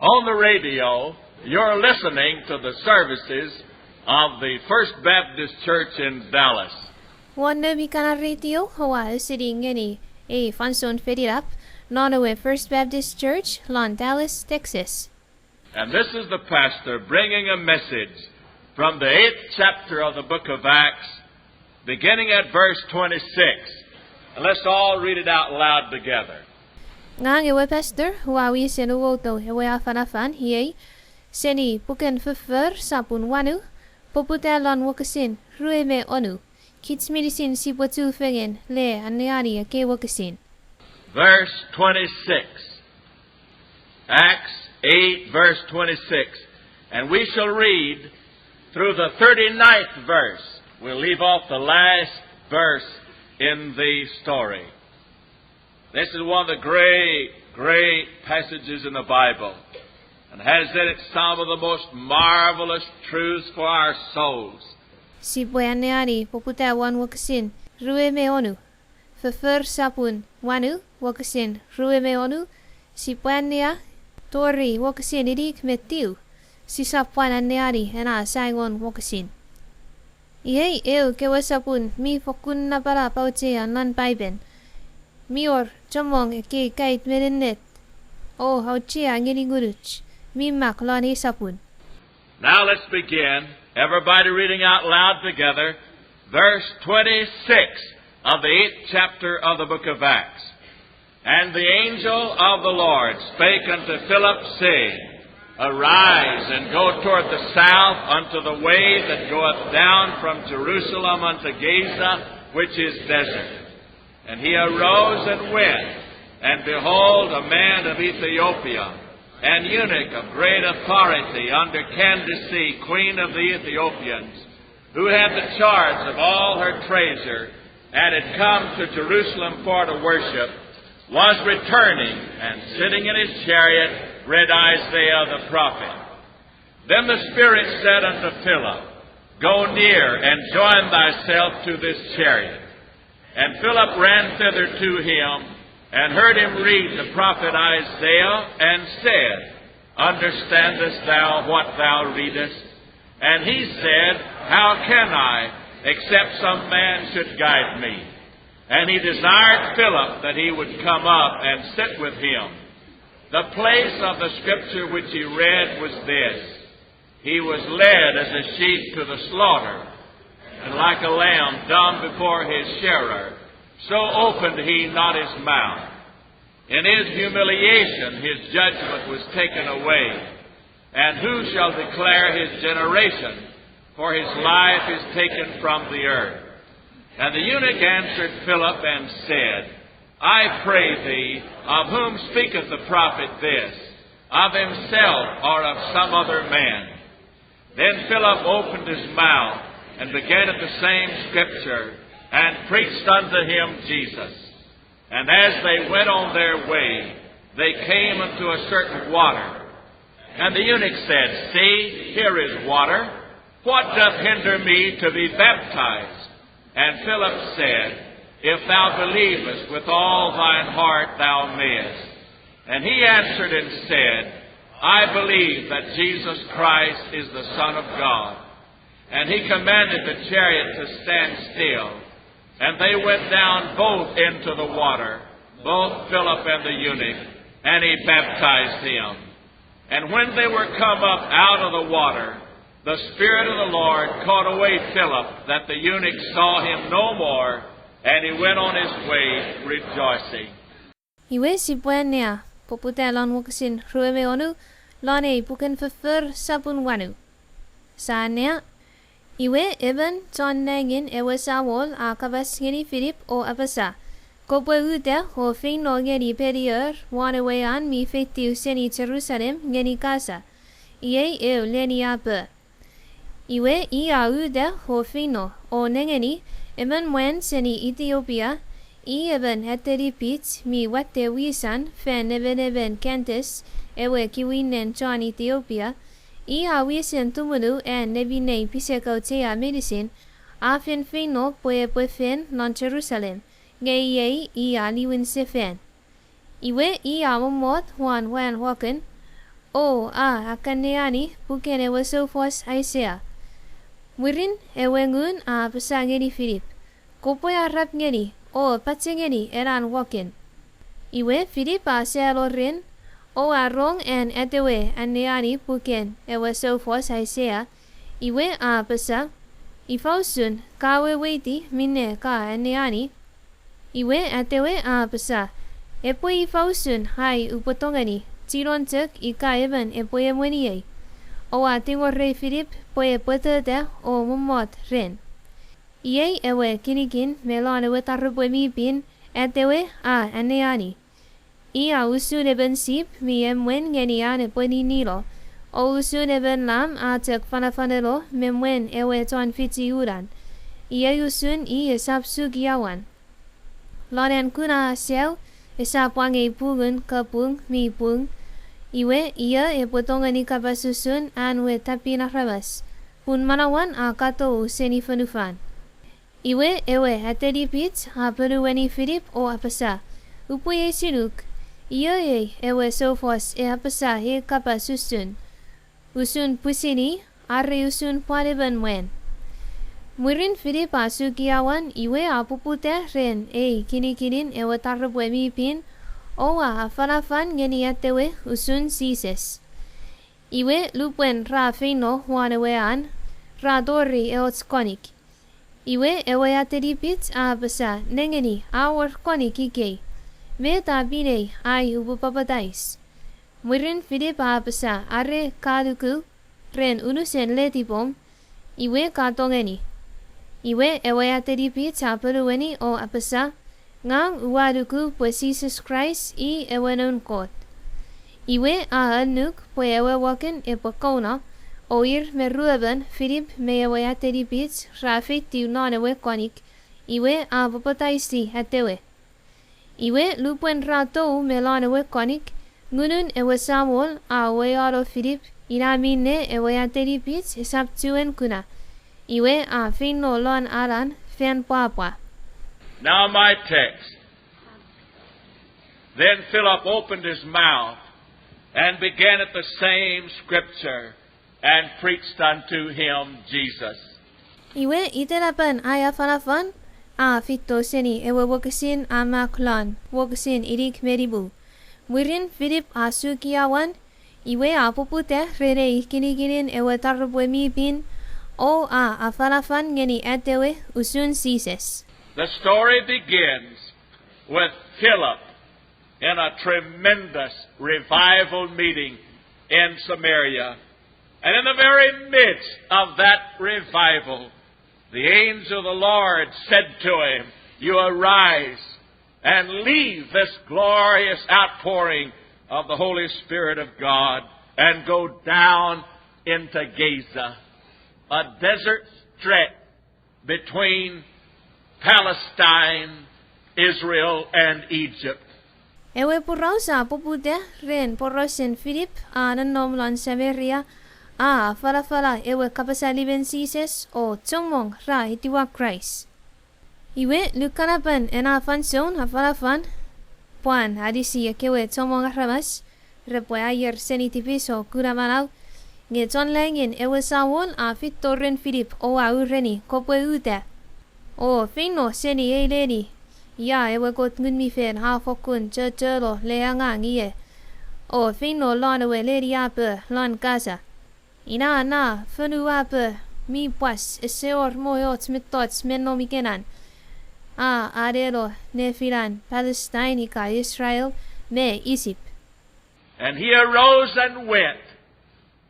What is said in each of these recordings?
On the radio, you're listening to the services of the First Baptist Church in Dallas. Wanda Bikana Radio, Hawaii City Ngeni, a Fanson Fedirap, Nonawe First Baptist Church, Lon Dallas, Texas. And this is the pastor bringing a message from the 8th chapter of the book of Acts, beginning at verse 26. And let's all read it out loud together. Ngang ewe pastor, Hawaii Senuoto, ewe afanafan, hiei, Seni bukan fefer sapun wanu, poputalon wakasin, rueme onu, kits medicine si watu fegen, le aneani ake wakasin. Verse 26. Acts 8, verse 26. And we shall read through the 39th verse. We'll leave off the last verse in the story. This is one of the great passages in the Bible, and has in it some of the most marvelous truths for our souls. Si buaneani poputawan wakasin, rueme onu, fefer sapun wanu wakasin, rueme onu, si buanea, tori wakasin idik metiu, si sapuan aneari ena sangon wakasin. Iei eu kewasapun mi fokun na para pautea nan baiben. Mior chomong ke kait merenet. O hauchia ngeni guruch. Mi maklani sapun. Now let's begin. Everybody reading out loud together. Verse 26 of the 8th chapter of the book of Acts. And the angel of the Lord spake unto Philip, saying, Arise and go toward the south unto the way that goeth down from Jerusalem unto Gaza, which is desert. And he arose and went, and behold, a man of Ethiopia, an eunuch of great authority under Candace, queen of the Ethiopians, who had the charge of all her treasure, and had come to Jerusalem for to worship, was returning, and sitting in his chariot, read Isaiah the prophet. Then the Spirit said unto Philip, Go near, and join thyself to this chariot. And Philip ran thither to him, and heard him read the prophet Isaiah, and said, Understandest thou what thou readest? And he said, How can I, except some man should guide me? And he desired Philip that he would come up and sit with him. The place of the scripture which he read was this: He was led as a sheep to the slaughter, and like a lamb dumb before his shearer, so opened he not his mouth. In his humiliation his judgment was taken away. And who shall declare his generation? For his life is taken from the earth. And the eunuch answered Philip and said, I pray thee, of whom speaketh the prophet this? Of himself or of some other man? Then Philip opened his mouth, and began at the same scripture, and preached unto him Jesus. And as they went on their way, they came unto a certain water. And the eunuch said, See, here is water. What doth hinder me to be baptized? And Philip said, If thou believest with all thine heart, thou mayest. And he answered and said, I believe that Jesus Christ is the Son of God. And he commanded the chariot to stand still. And they went down both into the water, both Philip and the eunuch, and he baptized him. And when they were come up out of the water, the Spirit of the Lord caught away Philip, that the eunuch saw him no more, and he went on his way rejoicing. Iwe si buenea, poputalon wakasin rueme onu, lone bukan fefer sapun wanu. Saanea, Iwe eben John Nagin ewe sawol akabas ngeni Philip o abasa. Kopwe uda ho fin no ngeni perier wane wean mi fetiu seni Jerusalem ngeni casa. Iye eu leni abe. Iwe ia uda ho fino o nengeni eben wen seni Ethiopia. I eben heteri pits mi wate wisan fen eben Candace ewe kiwinen John Ethiopia. I awisen tumunu and nebine pisekotea medicine, afin fino pue fen non Jerusalem, gay I aliwin sefen. Iwe I awamot wan wan waken, O akaneani bukan ewe sofos Isaiah. Murin ewe ngun pesa ngeni Philip. Kopo harap ngeni o patse ngeni eran wakin. Iwe Philip sealo rin o arong en etewe aneani bukan ewe sofos Isaiah. Iwe pesa ifausun kawe weiti minne ka aneani. Iwe etewe pesa epo ifausun hai upotongani. Tiron tuk ika even epoye mwenye. O tingor rei Philip poye potete o mumot ren. Iye ewe kinikin melon ewe tarupwe mi bin etewe aneani. Ia usun eben sip mi emwen ngeni eponi nilo. O usun eben lam tek fanafanelo memwen ewe ton fiti uran. Iye usun esap sugiawan. Lonen kuna sew esap wangi pungun kapung mi pung. Iwe ia potongani kapasusun anwe tapi nakrabas. Pun manawan kato seni fanufan. Iwe ewe atedi pit peruweni Philip o apasa. Upuye sinuk. Ia ewe sofos apasa kapasusun. Usun pusini are usun paliban wen. Murin Philip asukiawan iwe apupute ren kini-kinin ewe tarabwemi pin. Owa fanafan ngeni atewe usun sises. Iwe lupwen ra feino huanewean, ra dori eotskonik. Iwe ewe ateripit besa nengeni awar konik ike. Meta bine ai ubupapadais. Murin Philip besa are kaduku, ren unusen letipom, iwe katongeni. Iwe ewe ateripit peruweni o apesa, ngang uwaduku pues Jesus Christ ewenon kot. Iwe anuk pues ewe waken epokona oir merueben Philip me ewe ateripit rafit tiunan ewe konik iwe papataisi atewe. Iwe lupuen rato melan ewe konik ngunun ewe Samuel awe aro Philip inamine ewe ateripit esaptuen kuna. Iwe fin no lon aran fen papa. Now my text. Then Philip opened his mouth and began at the same scripture and preached unto him Jesus. Iwe iterapan fanafan fito seni ewe wakasin maklan wakasin irik meribu. Murin Philip sukiawan iwe apupute rere kiniginin ewe tarubwemi bin o fanafan ngeni etewe usun sises. The story begins with Philip in a tremendous revival meeting in Samaria. And in the very midst of that revival, the angel of the Lord said to him, "You arise and leave this glorious outpouring of the Holy Spirit of God and go down into Gaza, a desert stretch between Palestine, Israel, and Egypt." Ewe porausa popude ren porosen Philip nanomlan Samaria fala ewe kapasaliben sises o tsongmong ra itiwa Christ. Iwe lukanapan fanson falafan puan hadisi kewe tsongmong ramas repwe ayer senitipis o kuramanaw ngeton lengin ewe sawon fit torren Philip o ureni kopwe ute. O fino seni lady. Ya ewe got ngun fen fokun chelo leangang iye. O fino lon ewe lady lon casa. Ina fenu mi pas eseor moyot mitots menomikenan. Arelo nefilan Palestine ka Israel me Egypt. And he arose and went.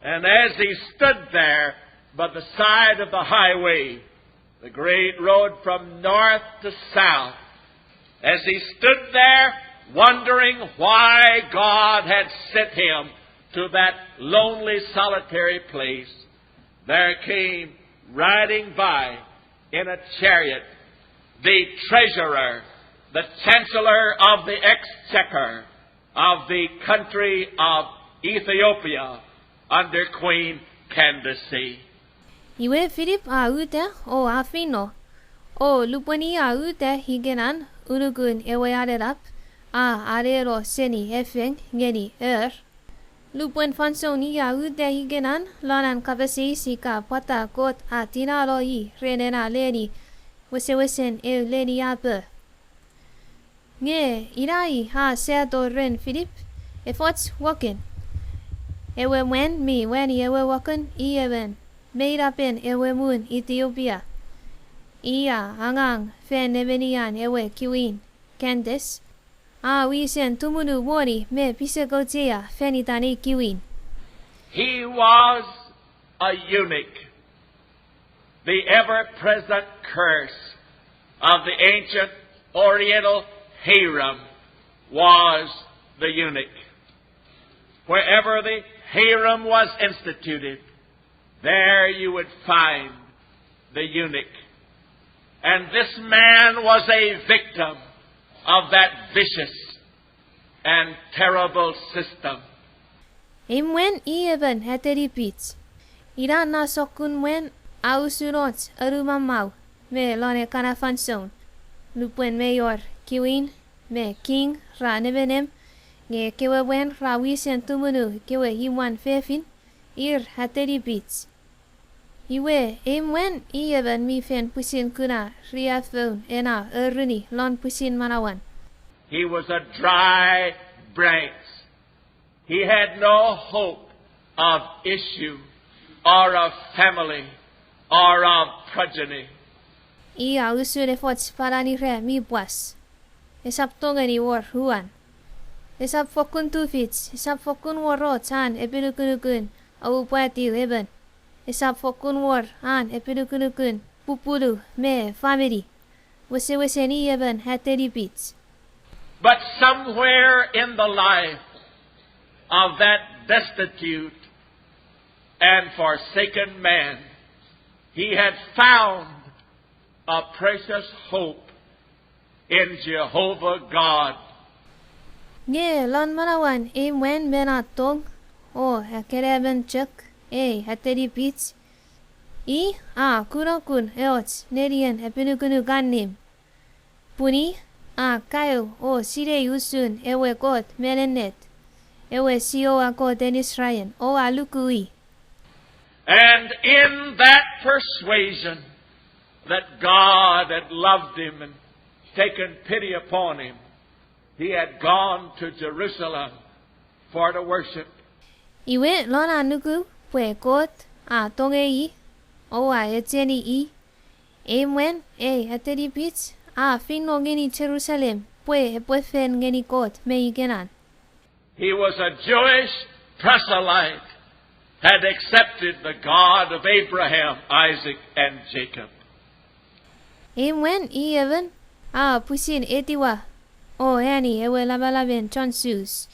And as he stood there by the side of the highway, the great road from north to south, as he stood there wondering why God had sent him to that lonely, solitary place, there came riding by in a chariot the treasurer, the chancellor of the exchequer of the country of Ethiopia under Queen Candace. Iwe Philip ute o afino. O lupani ute higenan unugun ewe arerap arero seni efeng ngeni Lupuen fansong ni ya u de higenan lanan kapasi sika pata kot atina loi renena leni wesen leni ape. Nge irai ha seato ren Philip efforts walking. Ewe wen mi wen ewe walking even made up in ewe moon Ethiopia. Iya angang fen nevenian ewe kiwin Candice. Wisen tumunu mori me pisegotea fenitani kiwin. He was a eunuch, the ever-present curse of the ancient Oriental harem was the eunuch. Wherever the harem was instituted, there you would find the eunuch. And this man was a victim of that vicious and terrible system. Imwen even hateri pits. Ira na sokun wen ausunot arumamau me lone kana fansong. Lupuen mayor kiwin me king ra nevenem nge kewe wen ra wisen tumunu kewe hiwan fefin ir hateri pits. Iwe imwen even mi fen pusin kuna ria phone ena eruni lon pusin manawan. He was a dry branch. He had no hope of issue or of family or of progeny. Ia usure fots parani re mi buas. Esap tongani war huan. Esap fokun tufits, esap fokun warot han epinukunukun au pati leben. Esap fokun war han epinukunukun pupulu me family. Wese ni eben hateri bits. But somewhere in the life of that destitute and forsaken man, he had found a precious hope in Jehovah God. Nge lon manawan wen benatong o hakereben chuk hateri bits. Kunokun eots nerien epinukunu ganim. Puni kayo o sire usun ewe kot melenet. Ewe sio akot en Israel o alukui. And in that persuasion that God had loved him and taken pity upon him, he had gone to Jerusalem for to worship. Iwe lona nuku pwe kot tonge o eteni Emwen hateri bits finno ngeni Jerusalem pwe fen ngeni kot me igenan. He was a Jewish proselyte, had accepted the God of Abraham, Isaac, and Jacob. Emwen even pusin etiwa o yani ewe labalaben chansus.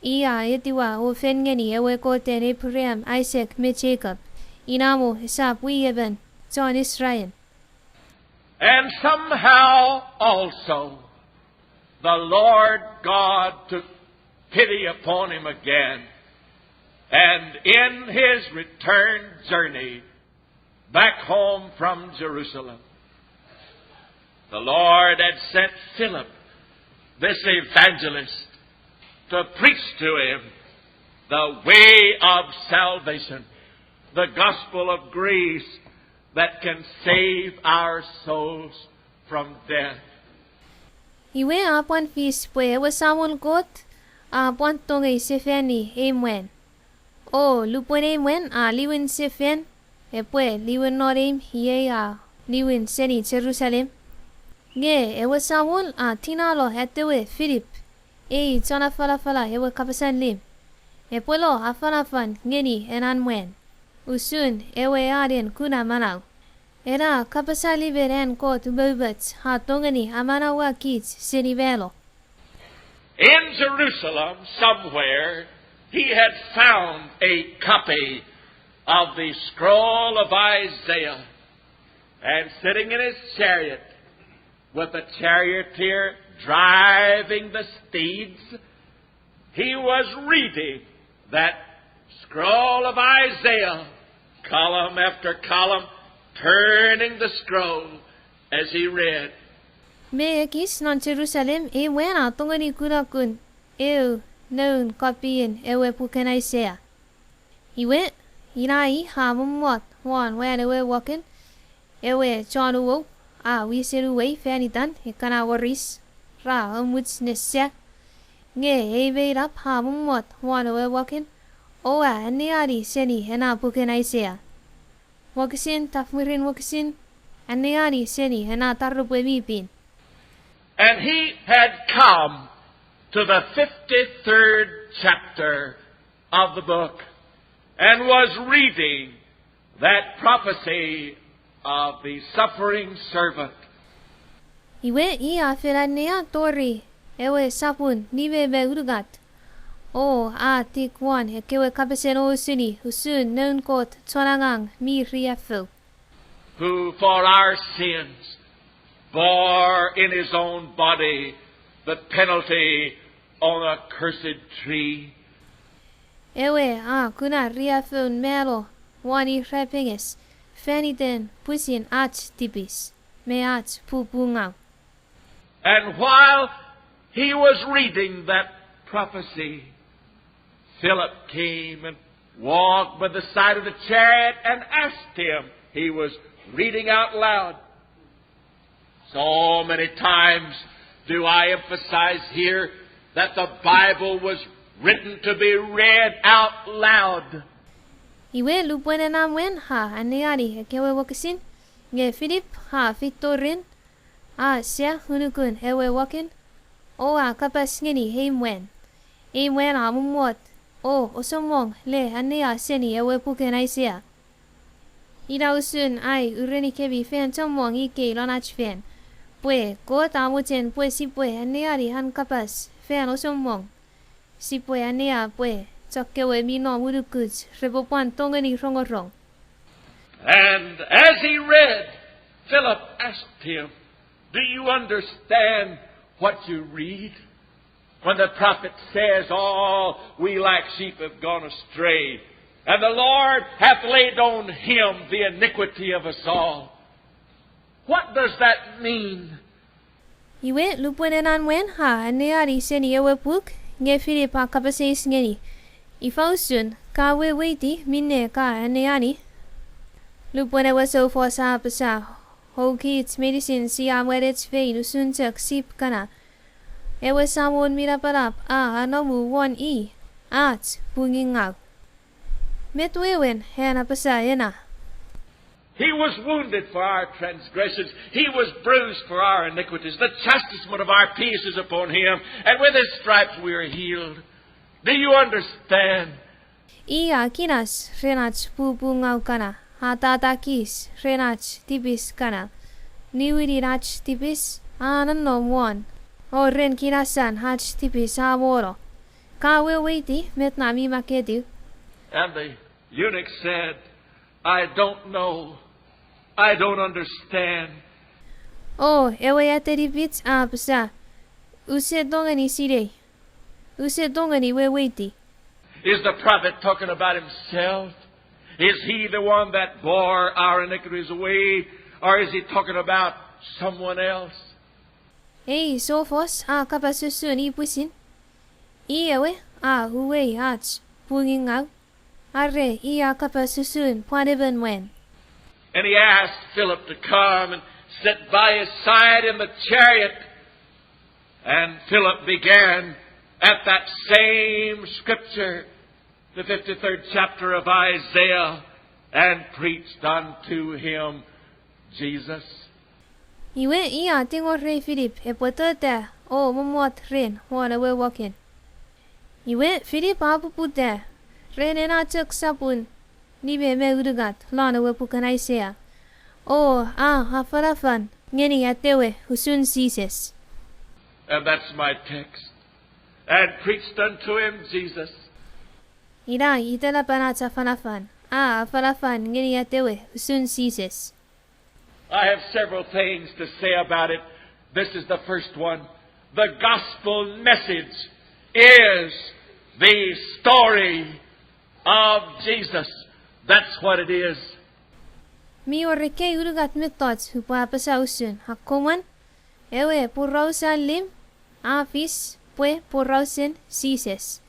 Etiwa o fen ngeni ewe koten Abraham, Isaac, me Jacob. Inamo hesap we even John Israel. And somehow also the Lord God took pity upon him again. And in his return journey back home from Jerusalem, the Lord had sent Philip, this evangelist, to preach to him the way of salvation, the gospel of grace that can save our souls from death. Iwe apon fis pwe wasamon kot apon tonge sefeni emwen. O lupon emwen liwin sefen pwe liwin norim hiye liwin seni Jerusalem. Nge wasamon tinalo hetewe Philip tsana fala ewe kapasan lim. Pwelo afan ngeni enanwen. Usun ewe arien kuna manaw. Era kapasali beren ko tububats hatongani amanawa kits sinivelo. In Jerusalem somewhere he had found a copy of the scroll of Isaiah, and sitting in his chariot with the charioteer driving the steeds, he was reading that scroll of Isaiah, column after column, turning the scroll as he read. Me ekis non Jerusalem wena tongani kurakun known copyin ewe puken Isaiah. Iwe inai ha mumwat wan when ewe walking ewe John uwo we seru way fanitan ekana waris ra amuts nesek nge eve rap ha mumwat wan ewe walking aniari seni hena puken Isaiah. Wakasin tafmurin wakasin aniari seni hena tarrupwe bipin. And he had come to the 53rd chapter of the book and was reading that prophecy of the suffering servant. Iwe afirania tori ewe sapun nive begugat. Tikwan hekewe kapeseno usuni usun non kot tonangang mi riafil. Who for our sins bore in his own body the penalty on a cursed tree. Ewe kuna riafil melo wani repinges feniten pusin tipis me pupungau. And while he was reading that prophecy, Philip came and walked by the side of the chariot and asked him. He was reading out loud. So many times do I emphasize here that the Bible was written to be read out loud. Iwe lupwene namwen aniari hekewe wakasin nge Philip fitorin sia hunukun ewe wakin kapas ngeni heimwen amumwat osomong le ania seni ewe puken Isaiah. Ida usun ureni kebi fen tomong ike lonach fen. Pue kot amuten pue sipue aniari han kapas fen osomong. Sipue ania pue chokewe mino mudukuts rebopan tongeni rongorong. And as he read, Philip asked him, "Do you understand what you read? When the prophet says, we like sheep have gone astray, and the Lord hath laid on him the iniquity of us all." What does that mean? Iwe lupunenan wen aniari seni ewe puk nge Philip kapaseis ngeni. Ifausun kawe weiti minne aniani. Lupune waso fosa pasa. Hoki its medicine siya wedets vein usuntek sip kana. Ewe samon miraparap anomu won bunging out. Metwewen hena pasa yena. He was wounded for our transgressions. He was bruised for our iniquities. The chastisement of our peace is upon him, and with his stripes we are healed. Do you understand? Kinas renach pupungau kana. Hatatakis renach tipis kana. Niwiri rach tipis ananom one. Ren kinasan hach tipis amoro. Kawe weiti metnami makedu. And the eunuch said, "I don't know. I don't understand." Ewe ateripits psa. Use dongani sire. Use dongani we weiti. Is the prophet talking about himself? Is he the one that bore our iniquities away? Or is he talking about someone else? Sofos kapasusun ipusin. Ewe huwe punging out. Arre kapasusun pwaneven wen. And he asked Philip to come and sit by his side in the chariot. And Philip began at that same scripture, the 53rd chapter of Isaiah, and preached unto him Jesus. Iwe tingor rei Philip epotete momot ren wana we walking. Iwe Philip apupute ren chuk sapun nibe me udugat lana we pukan Isaiah. Hafarafan ngeni atewe husun sises. And that's my text. And preached unto him Jesus. Ida itala panata fanafan. Farafan ngeni atewe husun sises. I have several things to say about it. This is the first one. The gospel message is the story of Jesus. That's what it is. Mi orike urugat metods hupapasausun hakuman ewe purausan lim afis pue porrausen Criswell.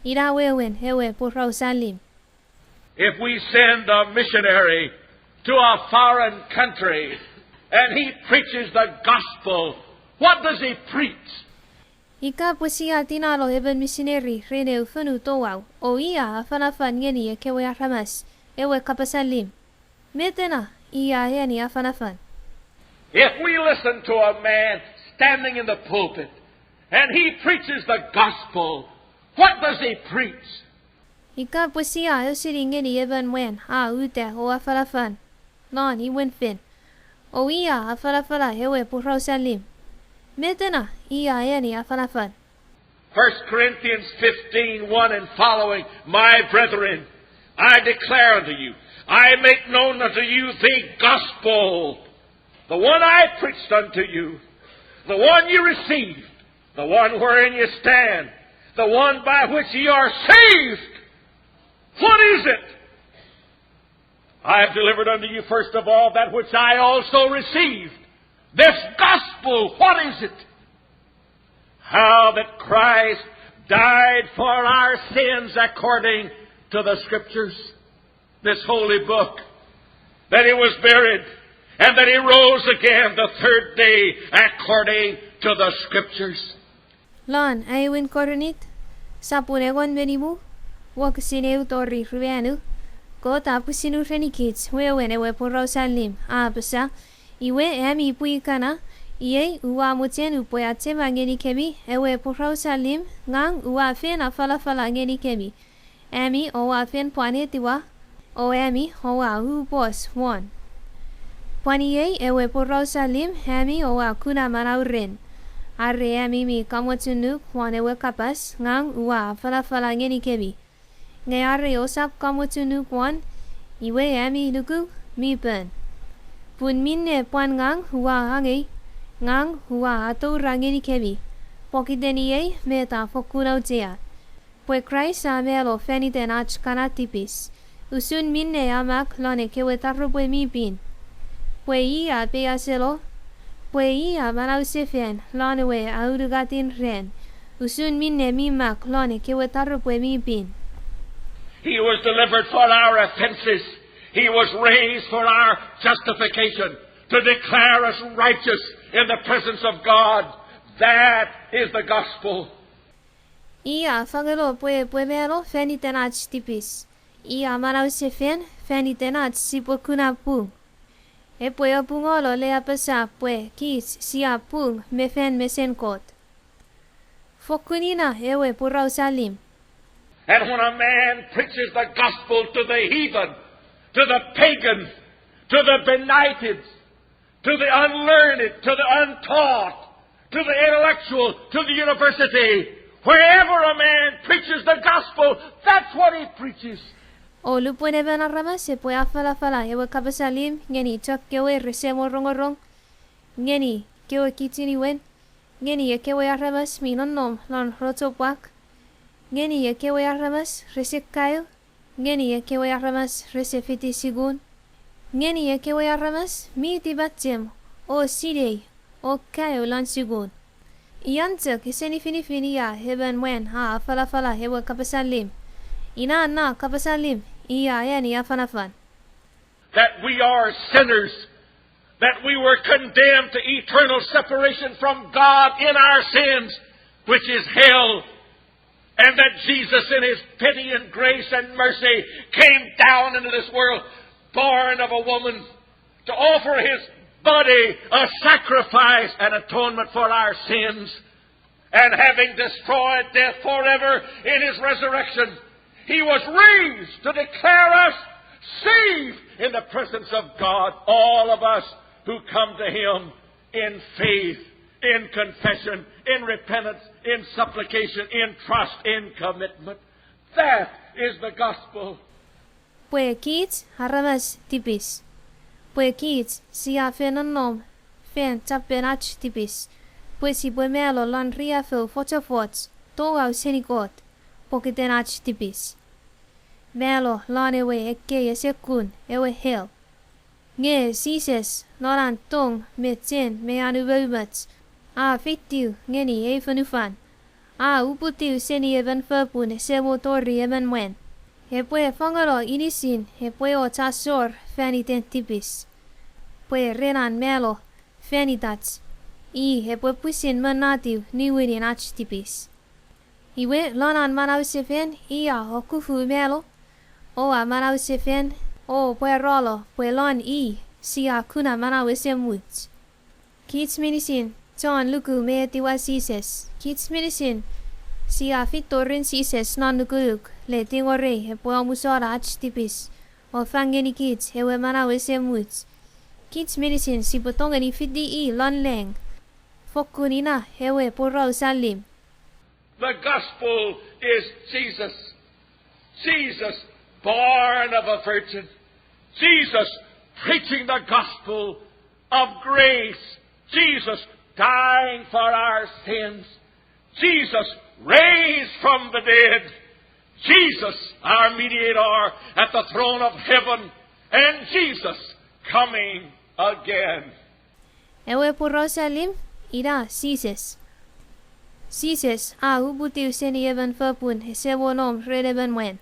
Ira wewen ewe porrausalim. If we send a missionary to a foreign country and he preaches the gospel, what does he preach? Ika pusia tinalo even missionary rene ufunu towau o ia afanafan ngeni ekewe aramas ewe kapasalim. Metena ia yani afanafan. If we listen to a man standing in the pulpit and he preaches the gospel, what does he preach? Ika pusia usiri ngeni even wen ute o afanafan. Non iwen fin. O ia afanafala ewe porrausalim. Metena ia yani afanafan. 1 Corinthians 15:1 and following, my brethren, I declare unto you, I make known unto you the gospel, the one I preached unto you, the one you received, the one wherein you stand, the one by which ye are saved. What is it? I have delivered unto you first of all that which I also received. This gospel, what is it? How that Christ died for our sins according to the Scriptures, this holy book, that He was buried, and that He rose again the third day according to the Scriptures. Lon aywin koronit sapunegon menimu waksineu tori ruenu ko tapusinu renikits wewen ewe porrausalim apsa iwe emi puikana iye uwa muten upoyate mangeni kemi ewe porrausalim ngang uwa fen afala ngeni kemi emi owa fen planetiwa o emi owa upos one paniye ewe porrausalim emi owa kuna manauren arre emi mi kamotunu kwanewe kapas ngang uwa afala ngeni kemi nge arre osap kamotunu kwan iwe emi nuku mi pen pun minne puan ngang huwa angi ngang huwa atau rangeni kebi pokideniye meta fokunau tia pue Christ amelo feniten ach kanatipis usun minne amak lone kewe tarrupue mi pin pue ia peaselo pue ia manau sefen lone we audugatin ren usun minne mi mak lone kewe tarrupue mi pin. He was delivered for our offenses. He was raised for our justification, to declare us righteous in the presence of God. That is the gospel. Ia fagelo pue melo fenitenach tipis. Ia manau sefen fenitenach sipokuna pung. E pue apungolo le apesa pue kis si apung mefen mesenkot. Fokunina ewe porrausalim. And when a man preaches the gospel to the heathen, to the pagans, to the benighted, to the unlearned, to the untaught, to the intellectual, to the university, wherever a man preaches the gospel, that's what he preaches. O lupone benarama se pue afala ewe kabasalim ngeni chok kewe resemo rongorong ngeni kewe kitini wen ngeni kewe aramas minonom lon rotopak ngeni kewe aramas resekayo ngeni kewe aramas resefiti sigun ngeni kewe aramas mi tibatem o sidei o kayo lan sigun iante kiseni fini ya heben wen ha afala ewe kabasalim ina na kabasalim iya yani afanafan. That we are sinners, that we were condemned to eternal separation from God in our sins, which is hell, and that Jesus in His pity and grace and mercy came down into this world, born of a woman, to offer His body a sacrifice and atonement for our sins, and having destroyed death forever in His resurrection, He was raised to declare us saved in the presence of God, all of us who come to Him in faith, in confession, in repentance, in supplication, in trust, in commitment. That is the gospel. Pue kits haramas tipis. Pue kits siya fenonom fen tapenach tipis. Pue si pue melo lan ria fel fotofots toau senikot pokitenach tipis. Melo lanewe eke yesekun ewe hel. Nge sises loran tong metsen me anubumats. A fitiu ngeni efanufan. uputiu seni even fapun sebo tori even wen. Hepue fangalo inisin hepue o tasor faniten tipis. Pue renan melo fanitats. Hepue pusin menatiu niwinin ach tipis. Iwe lonan manaw sefen o kufu melo. O a manaw sefen o pue rolo pue lon siya kuna manaw semuts. Kits minisin John luku me tiwa sises. Kits minisin siya fitorin sises non lukuluk le tingore hepue musora ach tipis. O fangeni kits hewe manaw semuts. Kits minisin si potongani fidi lon leng. Fokunina hewe purau salim. The gospel is Jesus. Jesus, born of a virgin. Jesus, preaching the gospel of grace. Jesus, dying for our sins. Jesus, raised from the dead. Jesus, our mediator at the throne of heaven. And Jesus, coming again. Ewe purau salim, ida sises. Sises uputiu seni even fapun sebo nom redeben wen.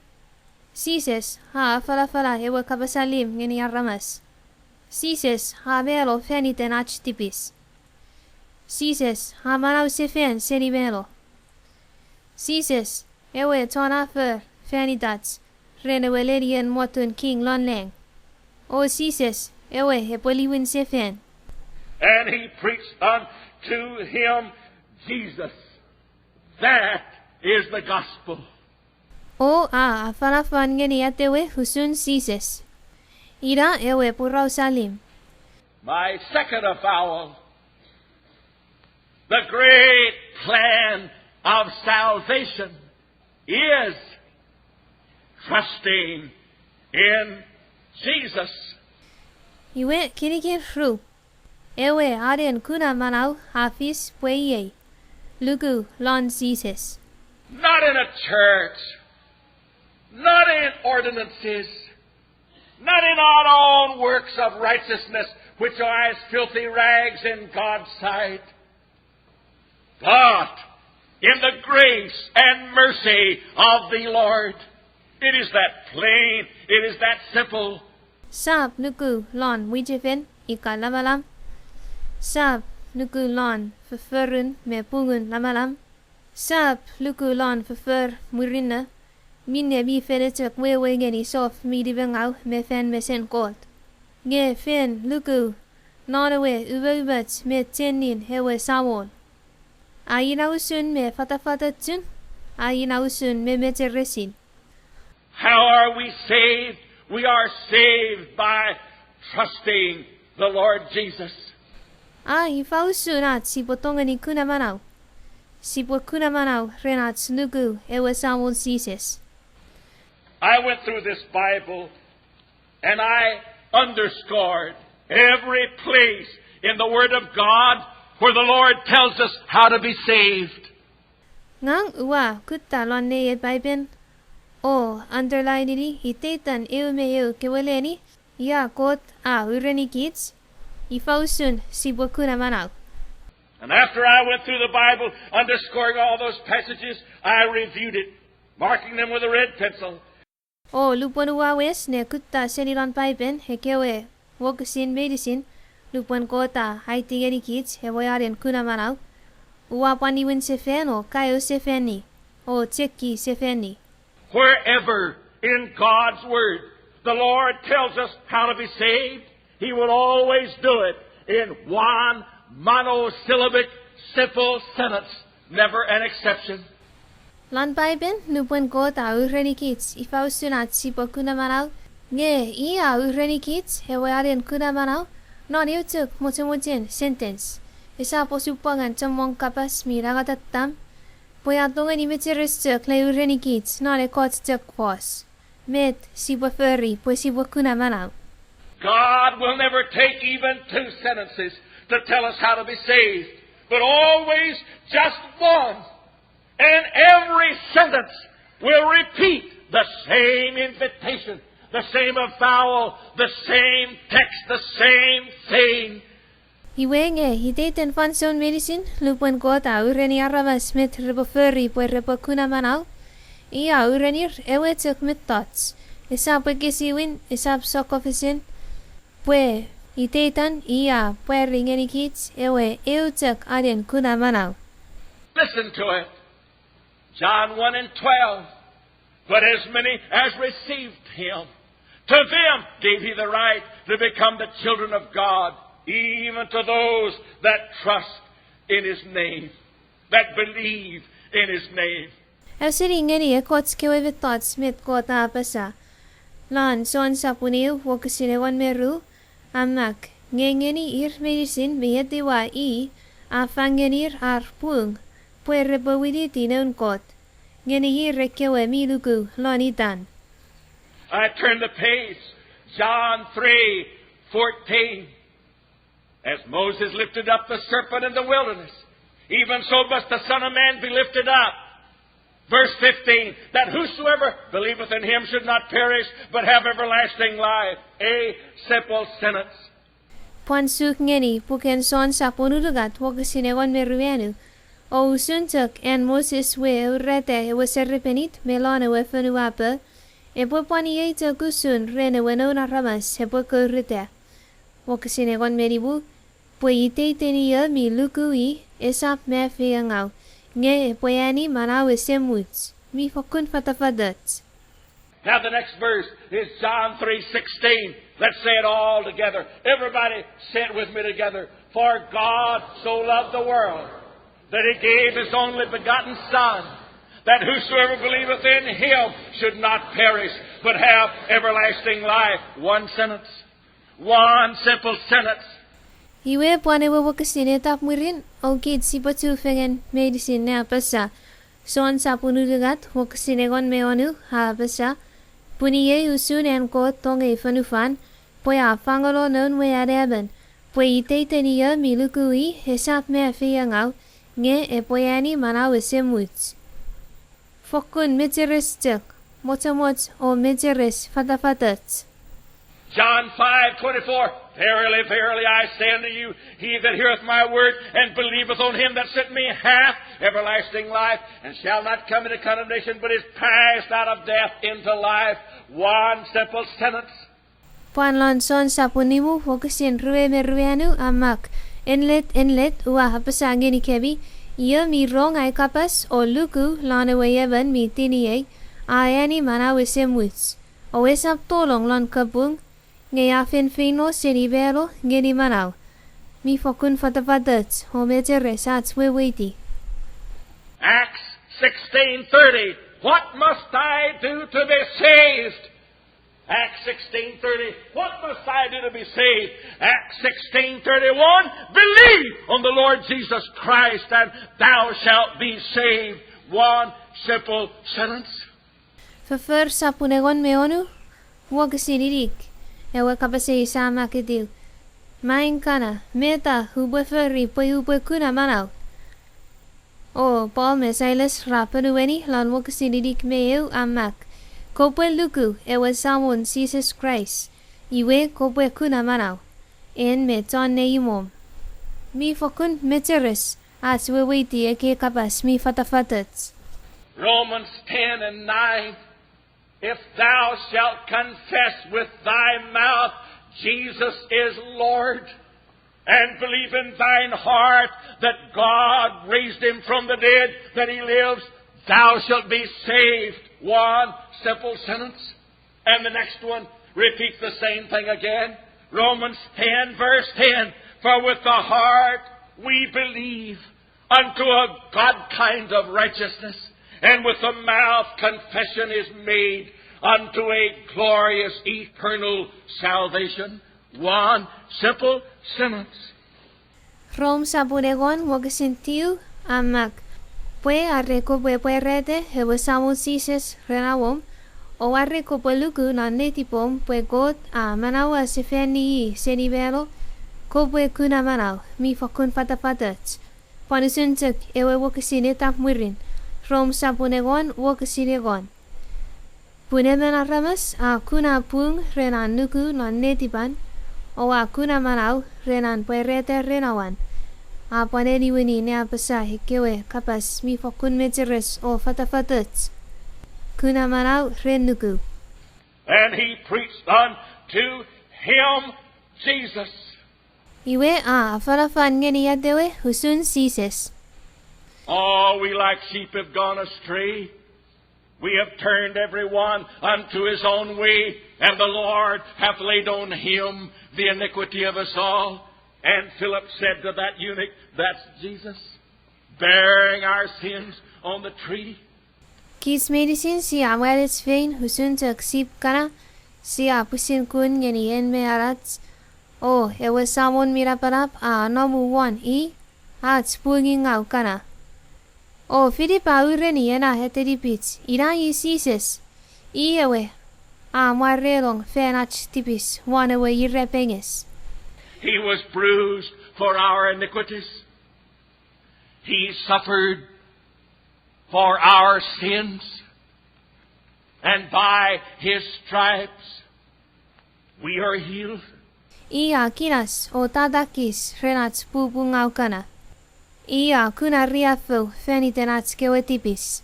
Sises fala hewe kabasalim ngeni aramas. Sises melo feniten ach tipis. Sises manaw sefen seni melo. Sises ewe tona fer fenitats renewelerien motun king lon leng. O sises ewe hepoliwin sefen. And he preached unto him Jesus. That is the gospel. O falafan ngeni atewe husun sises. Ira ewe purau salim. My second avowal. The great plan of salvation is trusting in Jesus. Iwe kinikin fru. Ewe aden kuna manaw hafis pweye. Lugu lon Jesus. Not in a church. Not in ordinances. Not in our own works of righteousness, which are as filthy rags in God's sight. But in the grace and mercy of the Lord. It is that plain. It is that simple. Sab nuku lon wijefen ikalamalam. Sab nuku lon verfurren me pungun lamalam. Sab luku lon verfur murina. Minne bi fedetek wewe geni sof mi divengau me fen me sen kot. Ge fen luku nonawe ubebet me tenin hewe sawol. Ayinausun me fatafatatun. Ayinausun me meteresin. How are we saved? We are saved by trusting the Lord Jesus. Ifausunat si potongani kunamanaw. Si kunamanaw renat nugu ewe sawol sises. I went through this Bible and I underscored every place in the Word of God where the Lord tells us how to be saved. Ngang uwa kutta lon ne Bible. O underline ni hitetan eumeo keweleni ya kot ureni kids. Ifausun si kunamanaw. And after I went through the Bible, underscoring all those passages, I reviewed it, marking them with a red pencil. O lupon uwawes ne kutta senilon Bible hekewe wokasin medicine. Lupon kota haitigeni kids hewoyaren kunamanaw. Uwapaniwin sefen o kayo sefeni. O tseki sefeni. Wherever in God's Word the Lord tells us how to be saved, He will always do it in one monosyllabic, simple sentence, never an exception. Lan Bible lupon kota ureni kids ifausunat si kunamanaw. Nge ureni kids hewoyaren kunamanaw. Non yutuk motumujin sentence. Isa po supangan chamong kapas miragatatam. Poyatongan imetiristuk le ureni kids non e kot tuk pos. Met sibo furry po sibo kunamanaw. God will never take even 2 sentences to tell us how to be saved, but always just one. And every sentence will repeat the same invitation, the same avowal, the same text, the same thing. Iwe nge hitaten fanson medicine lupan kota ureni aramas met reboferi pue repokuna manau. Ia urenir ewe tuk mit thoughts. Isap wekisiwin isap sokofisin. Pue hitaten ia pue ringeni kits ewe eutuk adien kuna manau. Listen to it. John 1 and 12. But as many as received him, to them gave he the right to become the children of God, even to those that trust in his name, that believe in his name. Ngeni kots kewe thoughts mit kota apasa. Lan son sapuniu wakasinewan meru amak ngengeni ir medicine biyetiwa afangenir arpung puere bawiditi neun kot. Ngeni rekewe miluku lanitan. I turn the page. John 3:14. As Moses lifted up the serpent in the wilderness, even so must the Son of Man be lifted up. Verse 15, that whosoever believeth in him should not perish, but have everlasting life. A simple sentence. Pansuk ngeni puken son sapunudugat wakasinewan meruenu. O usuntuk en Moses we urete weserrepenit melane we fenuapa. Epo pani eita kusun rene wenona ramas epo kurite. Wakasinewan meribu. Pue iteitenia mi lukui esap me fiangau. Nge epoyani manawe semuts. Mi fokun fatafadat. Now the next verse is John 3:16. Let's say it all together. Everybody say it with me together. For God so loved the world that he gave his only begotten Son, that whosoever believeth in him should not perish, but have everlasting life. One sentence. One simple sentence. Iwe pwane wakasine tap murin o kid si patu fengen medicine na pasa. Son sapunudugat wakasine gon meonu ha pasa. Puniye usun en ko tonge fanufan. Poya fangalo non we adeben. Pue iteitenia milukui hesap me fiangau. Nge epoyani manawe semuts. Fokun meterestek. Motamot o meteres fatafatat. John 5:24. Verily, verily, I say unto you, he that heareth my word and believeth on him that sent me hath everlasting life, and shall not come into condemnation, but is passed out of death into life. One simple sentence. Panlon son sapunimu fokusin rue meruenu amak. Enlet ua hapasangin ikebi. Ia mi rong ay kapas o luku lana wayaban mi tiniye. Ayani manawe semuts. O esap tolong lon kabung. Ngayafin fino seribelo ngeni manaw. Mi fokun fatafadat o meteresats wewiti. Acts 16:30. What must I do to be saved? Acts 16:30. What must I do to be saved? Acts 16:31. Believe on the Lord Jesus Christ and thou shalt be saved. One simple sentence. Fafer sapunegon meonu. Wagasiririk. Ewe kapase sama kitil. Main kana meta hubeferi puyube kuna manaw. O Paul mesailes rapanueni lan wagasiririk meu amak. Kopwe luku ewe samon Jesus Christ. Iwe kopwe kuna manaw. En meton neimom. Mi fokun meteres. As we witi eke kapas mi fatafatats. Romans 10:9. If thou shalt confess with thy mouth Jesus is Lord, and believe in thine heart that God raised him from the dead, that he lives, thou shalt be saved. One simple sentence. And the next one, repeat the same thing again. Romans 10:10. For with the heart we believe unto a God kind of righteousness, and with the mouth confession is made unto a glorious eternal salvation. One simple sentence. Rom sabunegon wagasintiu amak. Pue arreko puerete hewasamo sises renawom. O arreko peluku na netipom pue god a manawa sefeni senibelo. Ko pue kuna manaw mi fakun fatafatats. Panusuntuk ewe wakasinetap murin. Rom sabunegon wakasinegon. Punemen aramas a kuna pung renanuku na netipan. owa kuna manau renan puerete renawan. Apaneni wini ne apasa hekewe kapas mi fokun meteres o fatafatets. Kuna manau renuku. And he preached unto him Jesus. Iwe afarafan ngeni yadewe husun sises. Oh, we like sheep have gone astray. We have turned every one unto his own way, and the Lord hath laid on him the iniquity of us all. And Philip said to that eunuch, that's Jesus, bearing our sins on the tree. Kis medicine si amwelits vein husun tuk sip kana, si apusin kun ngeni en me arats. Oh, ewe samon miraparap nomu wan at spunging au kana. Oh, Philippa ureni ena heteripits, irai sises. Ewe, marrelong fenach tipis, one away irrepenges. He was bruised for our iniquities. He suffered for our sins. And by his stripes we are healed. Ia kinas o tadakis renats pupungau kana. Ia kuna riafo fenitenats kewetipis.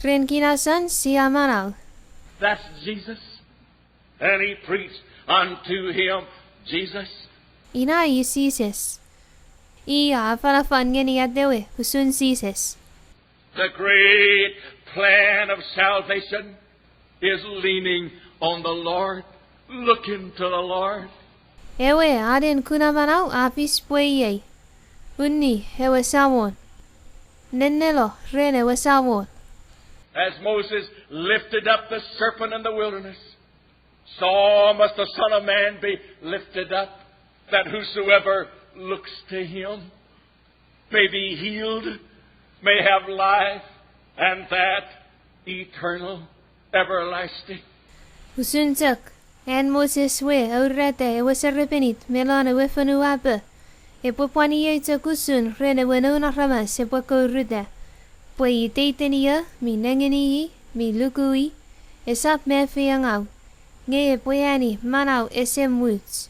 Ren kinasan sia manau. That's Jesus. And he preached unto him Jesus. Ina isises. Ia farafan ngeni yadewe husun sises. The great plan of salvation is leaning on the Lord, looking to the Lord. Ewe aden kuna manau apis pueye. Unni ewe samon. Nennelo ren ewe samon. As Moses lifted up the serpent in the wilderness, so must the Son of Man be lifted up, that whosoever looks to him may be healed, may have life, and that eternal, everlasting. Husuntak, and Moses we aurete ewe serpenit melana we fanuape. Epopani yete kusun rene wenona ramas epoko rude. Poi teitenia mi nengeni mi lukui esap me fiangau. Nge poyani manau esem woods.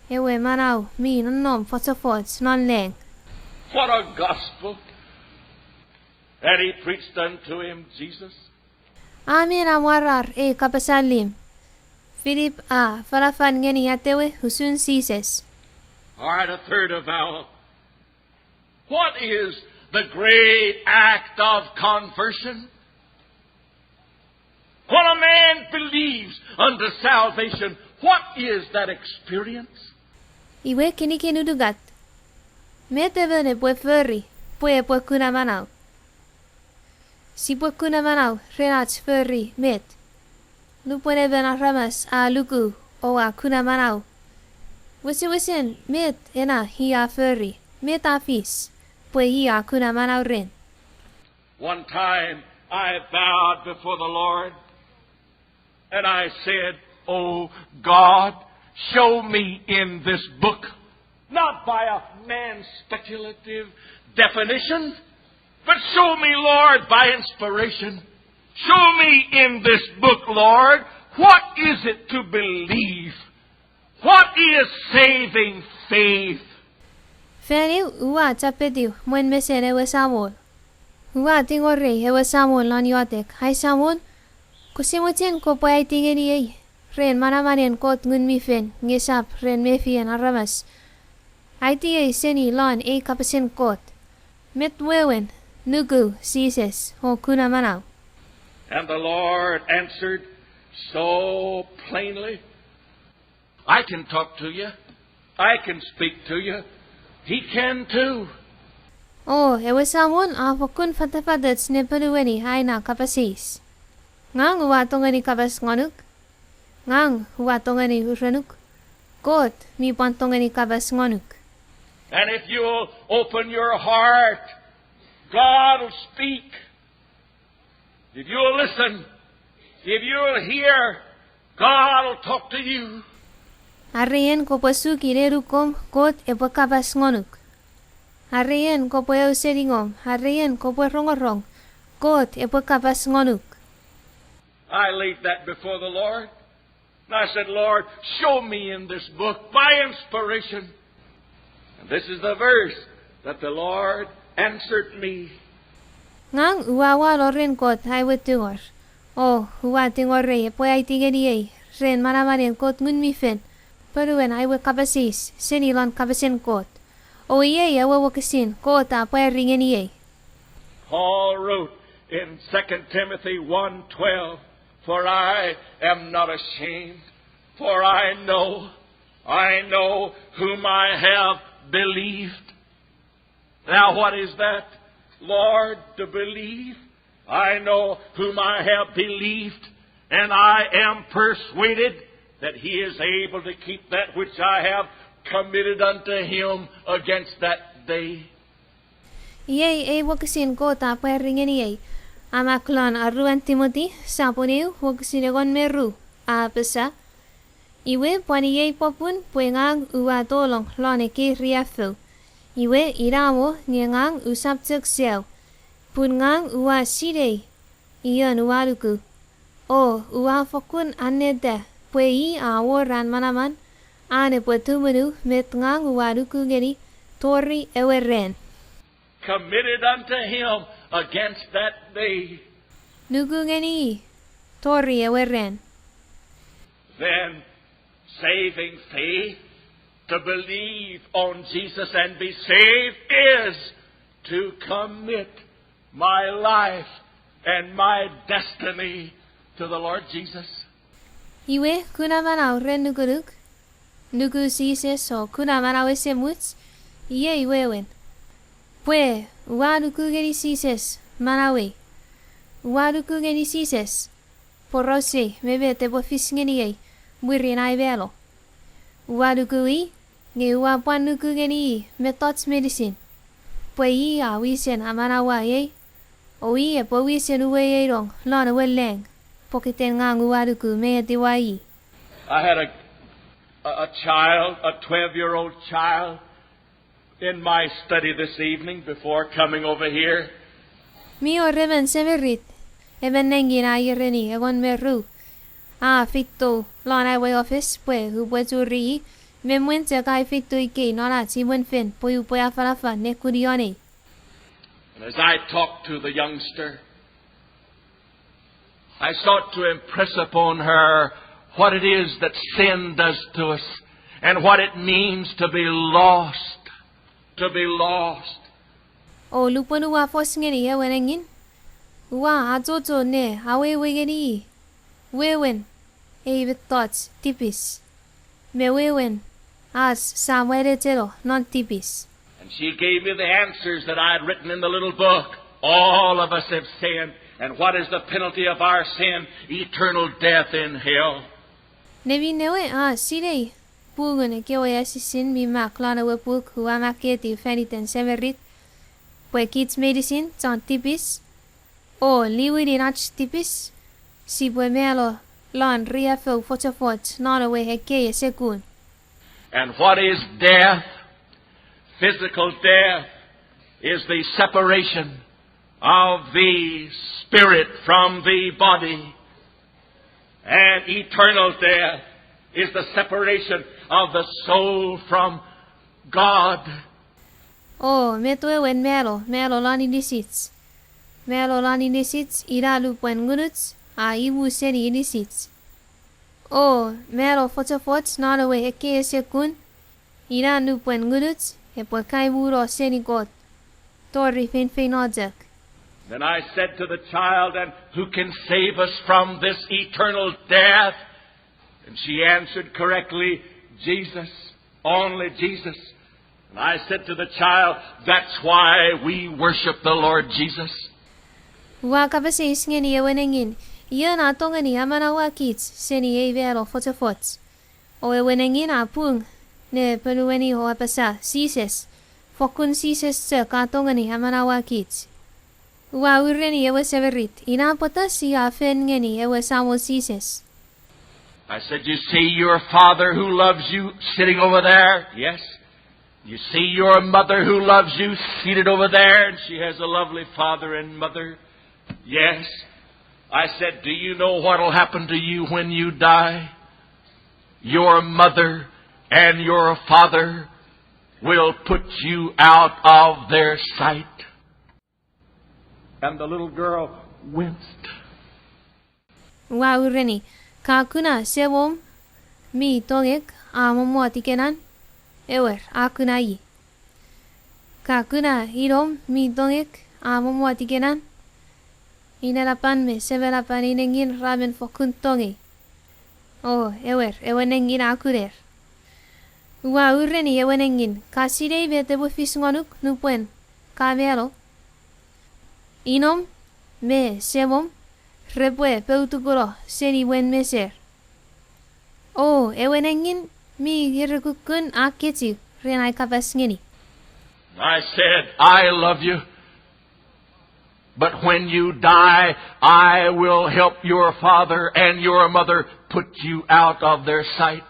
Ewe manau mi non fotofots non leng. What a gospel! And he preached unto him Jesus. Amin amwarar kapasalim. Philip farafan ngeni yatewe husun sises. All right, a third avowal. What is the great act of conversion? When a man believes unto salvation, what is that experience? Iwe kinike nudugat. Metevene pue furry, pue kuna manau. Si pue kuna manau, renats furry, met. Lupone bena ramas luku, o kuna manau. Wisen, met ena hi furry, met fis, pue hi kuna manau ren. One time I bowed before the Lord, and I said, "Oh God, show me in this book, not by a man's speculative definition, but show me, Lord, by inspiration. Show me in this book, Lord, what is it to believe? What is saving faith?" Feni uwa tapetiu mwen mesene we samol. Uwa tingore hewe samol lan yotek. Hai samol, kusimutien ko poi tingeni ei. Ren manamanen kot ngun mi fen ngesap ren mefien aramas. Aiti ei seni lan kapasin kot. Met wewen nugu sises ho kuna manau. And the Lord answered so plainly, I can talk to you. I can speak to you. He can too. Oh, hewe samon afokun fatapadets ne peluweni haina kapasis. Ngang uwatongani kapas ngonuk. Ngang uwatongani uranuk. God mi pantongani kapas ngonuk. And if you'll open your heart, God will speak. If you'll listen, if you'll hear, God will talk to you. Arrien ko pasuki rerukom God epo kapas ngonuk. Arrien ko po euseringom, arrien ko po rongorong, God epo kapas ngonuk. I laid that before the Lord. And I said, Lord, show me in this book by inspiration. And this is the verse that the Lord answered me. Ngang uwawa lo rin kot ay wetingor. O huwa tingor re po ay tigeni ay ren manamarin kot ngun mi fen. Peruen ay we kabasis senilon kabasin kot. O iye ya wakasin kot po ay ringeni ay. Paul wrote in 2 Timothy 1:12, for I am not ashamed, for I know whom I have believed. Now what is that? Lord, to believe. I know whom I have believed, and I am persuaded that He is able to keep that which I have committed unto Him against that day. Iye ay wakasin kot po ay ringeni ay. Amaklan aruan Timothy saponiu wakasin egon meru apesa. Iwe paniye popun puengang uwa tolong loneki riafu. Iwe iramo ngengang usap tseksel. Pungang uwa side. Iyan uwaruku. O uwa fokun aneda. Pui aworan manaman. Ane puetumenu metngang uwaruku geni. Tori eweren. Committed unto Him against that day. Nugu geni. Tori eweren. Then saving faith, to believe on Jesus and be saved, is to commit my life and my destiny to the Lord Jesus. Iwe kunamanau ren nuguruk. Nugu sise so kunamanau esemuts. Iye iwewen. Pue uwaruku geni sises manawe. Uwaruku geni sises. Porose mebe te bofis geni ay. Muirin ay velo. Uwadukui, nge uwapanuku geni metots medicine. Pui a wisen amanawa ye. Oi e po wisen uwe ye rong, lona weleng. Pokiten ngang uwaduku me diwai. I had a child, a 12-year-old child, in my study this evening before coming over here. Mi o reven severit. Eben nengin ayereni egon meru. Fito, lona way office, pue, who was uri, men went to guy fit to ike, nona, si went fin, poi falafa, necurione. And as I talked to the youngster, I sought to impress upon her what it is that sin does to us and what it means to be lost. To be lost. O luponu wa fosngeni ya wenengin. Wa azozo ne, awe wegeni. Wewen. Even thoughts, tipis. Me wewen. As samwere tero, non tipis. And she gave me the answers that I had written in the little book. All of us have sinned. And what is the penalty of our sin? Eternal death in hell. Nevi newe sirei. Pugun ke oya sisin mi maklana we puk huwa maketi feniten severit. Pue kids medicine ton tipis. O liwiri nach tipis. Si pue melo lon riafo fotofot not away heke sekun. And what is death? Physical death is the separation of the spirit from the body. And eternal death is the separation of the soul from God. Oh, metwewen melo lani disits. Melo lani disits iralu puen gunuts, iwu seri disits. Oh, melo fotofot not away heke sekun. Iranu puen gunuts, e pue kai wuro seri god. Tori fin odjak. Then I said to the child, and who can save us from this eternal death? And she answered correctly, Jesus, only Jesus. And I said to the child, that's why we worship the Lord Jesus. Wakabasis ngeni ewenengin, iyan atongani amanawa kids, seni evero fotofots. O ewenengin apung, ne peluweni ho apasa, sises. Fokun sises se katongani amanawa kids. Wa ureni ewe severit, inapota si afen ngeni ewe samo sises. I said, you see your father who loves you sitting over there? Yes. You see your mother who loves you seated over there, and she has a lovely father and mother? Yes. I said, do you know what will happen to you when you die? your mother and your father will put you out of their sight. And the little girl winced. Waureni, kakuna sewom mi tongek amomo tikenan ewer akunai. Kakuna irom mi tongek amomo tikenan inalapan me sevelapan inengin ramen fokun tonge. Oh, ewenengin akurer. Waureni ewenengin kasirei vete bufisngonuk nupuen kavelo. Inom me sewom repue peutuguro seni wen meser. Oh, ewenengin mi girekukun aketi renai kapasngeni. I said, I love you. But when you die, I will help your father and your mother put you out of their sight.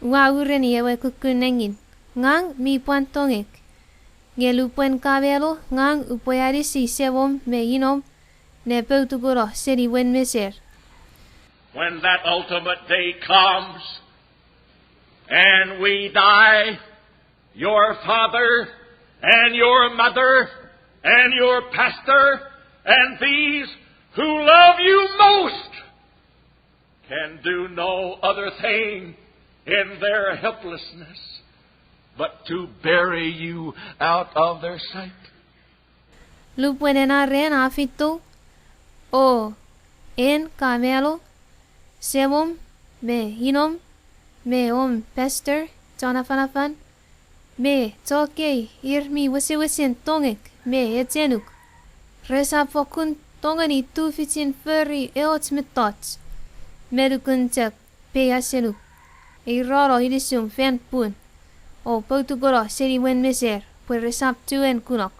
Waureni ewe kukunengin. Ngang mi puantongek. Gelupuen kavelo ngang upoyarisi sewom me inom ne peutuguro seni wen meser. When that ultimate day comes and we die, your father and your mother and your pastor and these who love you most can do no other thing in their helplessness but to bury you out of their sight. Lupuenena ren afito o en camelo sewom me inom me pastor Jonafanafan me toke irmi wisiwisin tongek me etjenuk resa fokun tongani tufitin furry eots metot medukuntek peyasenuk iroro idisum fen pun o potugoro seri wen meser per resap tuen kunok.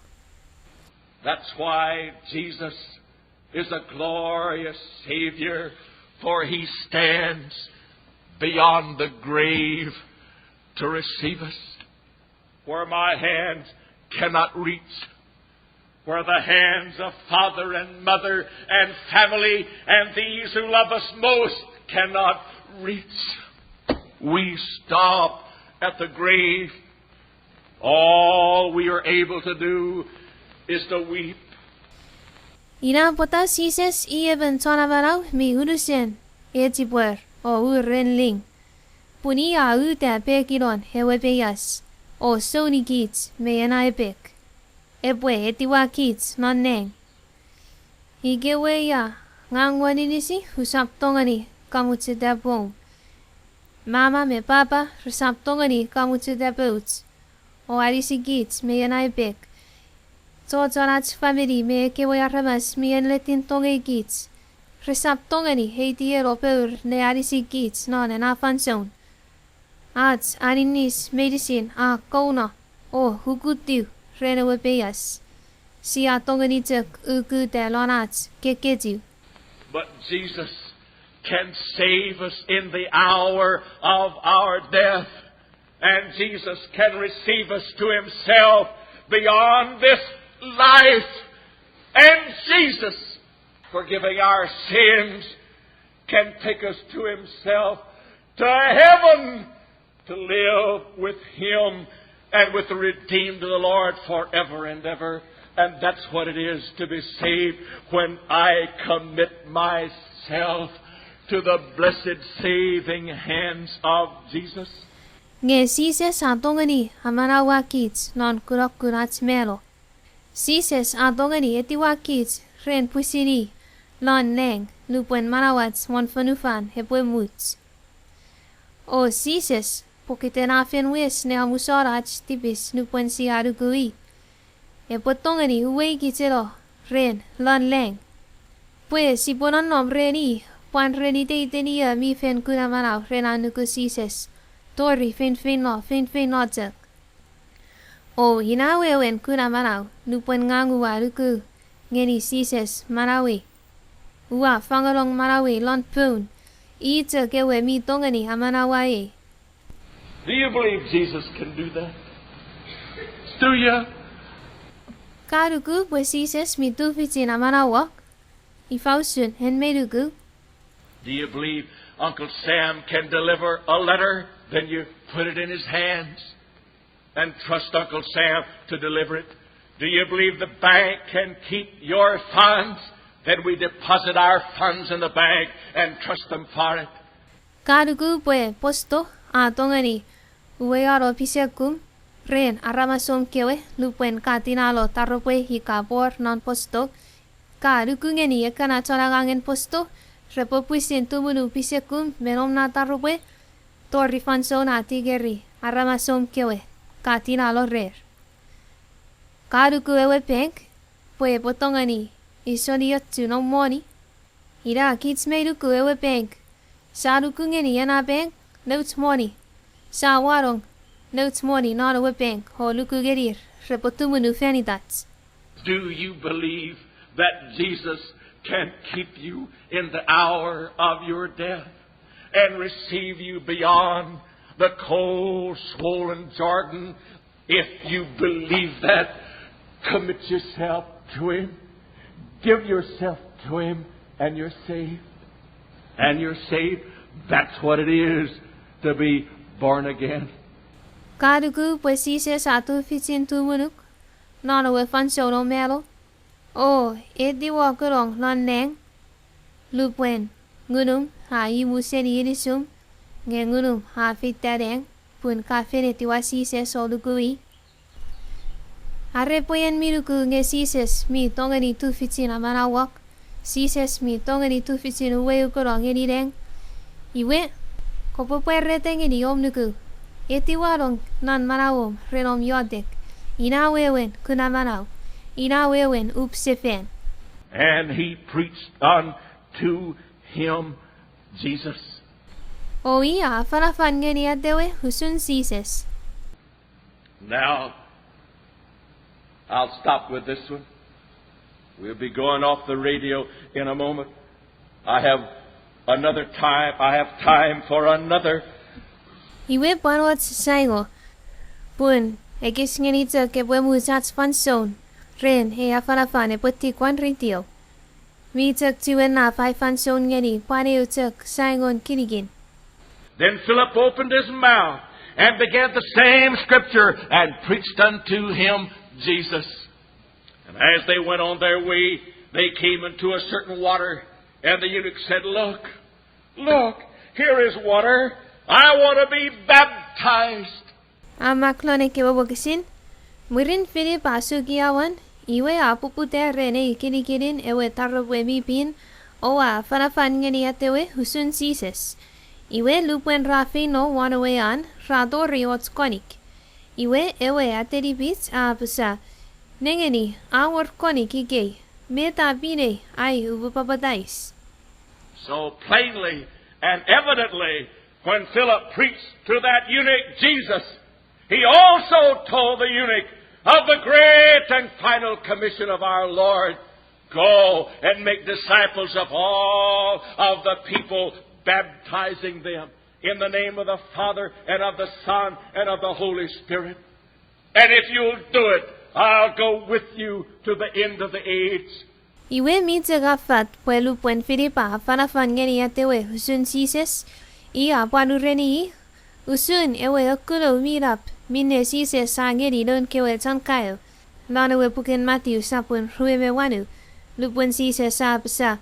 That's why Jesus is a glorious Savior, for He stands beyond the grave to receive us, where my hands cannot reach, where the hands of father and mother and family and these who love us most cannot reach. We stop at the grave. All we are able to do is to weep. Ina pota sises ieben tonavarau mi urusen etipuer o urrenling. Punia uta pekiron hewepeyas o soni kits me enaepek. Epwe etiwa kits non neng. Igeweya ngangwaninisi husaptongani kamutsitapong. Mama me papa husaptongani kamutsitapouts. O arisi kits me enaepek. Totonats family me keweya ramas me enletin tonge kits. Resaptongani heitiero peur ne arisi kits non enafanson. Ats aninis medicine a kona o hukutiu renewepeyas. Si a tonganitek uku de lonats keketiu. But Jesus can save us in the hour of our death. And Jesus can receive us to Himself beyond this life. And Jesus, forgiving our sins, can take us to Himself, to heaven, to live with Him and with the redeemed of the Lord forever and ever. And that's what it is to be saved, when I commit myself to the blessed saving hands of Jesus. Nge sises atongani amanawa kits non kurokurats melo. Sises atongani etiwa kits ren pusiri lon neng lupuen manawats monfanufan hepwemuts. O sises pokitenafin wis ne amusorach tipis nupuen si arugui. Epotongani uwei kitero ren lon leng. Pues si ponon nom reni puan reni te tenia mi fen kuna manaw ren anuku sises. Tori fin no tek. O hinawewen kuna manaw nupuen ngangu aruku ngeni sises manawi. Ua fangalong manawi lon pun. Ita kewe mi tongani amanawaye. Do you believe Jesus can do that? Do you? Karuku pues sises mi tufitin amanawak. Ifausun hen meduku. Do you believe Uncle Sam can deliver a letter? Then you put it in his hands and trust Uncle Sam to deliver it. Do you believe the bank can keep your funds? Then we deposit our funds in the bank and trust them for it. Kadugu pue posto tongani uwearo pisekum ren aramasom kewe lupuen katinalo tarropue hikapor non posto kadugu ngeni ekana cholagangen posto repopuisin tumunu pisekum menom na tarropue torri fanso na tigeri aramasom kewe katinalo rer kadugu ewe bank pue potongani isodiotsu no moni ira kids meiduku ewe bank Sarukungeni yana bank notes money. Sa warong notes money not a bank ho lukugerir repotumunu fenitats. Do you believe that Jesus can keep you in the hour of your death and receive you beyond the cold, swollen Jordan? If you believe that, commit yourself to Him. Give yourself to Him and you're saved. And you're saved. That's what it is to be born again. Kadugu puesise satu fitin tumunuk. Nana we fanso no melo. Oh, edi wakurong non neng. Lupwen. Ngunum ha imuseni irisum. Ngengunum ha fitadeng. Pun kafiniti wasise solugui. Arepoyen miruku nge sises mi tongani tu fitin amanawak. Sises mi tongani tu fitin uwe ukurong edideng. Iwe, kopo puerre tengeni omnuku. Eti warong nan manawom renom yodek. Ina wewen kunamanaw. Ina wewen upsefen. And he preached unto him Jesus. O iya, farafan ngeni adewe husun sises. Now, I'll stop with this one. We'll be going off the radio in a moment. I have time for another. Iwe panwat saigo. Pun, ekis ngenita ke buemu sats fanson. Ren, he afarafan e puti kwan ritio. Mi tuk tiwen na fai fanson ngeni, pane utuk saigon kirigin. Then Philip opened his mouth and began the same scripture and preached unto him Jesus. And as they went on their way, they came into a certain water. And the eunuch said, Look, here is water. I want to be baptized. Amaklone ke wawakisin. Murin Philip asugiawan. Iwe apupute rene ikinikirin ewe tarrobwe mipin. Owa fanafan ngeni atewe husun sises. Iwe lupwen rafi no wanawean rado riots konik. Iwe ewe ateribit apusa. Nengeni awar konik igay. Meta bine ay ubupapadais. So plainly and evidently, when Philip preached to that eunuch Jesus, he also told the eunuch of the great and final commission of our Lord. Go and make disciples of all of the people, baptizing them in the name of the Father and of the Son and of the Holy Spirit. And if you'll do it, I'll go with you to the end of the age. Iwe mitagafat puelu puen Filipa fanafan ngeni atewe husun sises. Ia panureni usun ewe akulo mirap minne sises sangeri don kewe tankayo. Lana we puken Matthew sapun rueme wanu. Lupuen sises sapsa.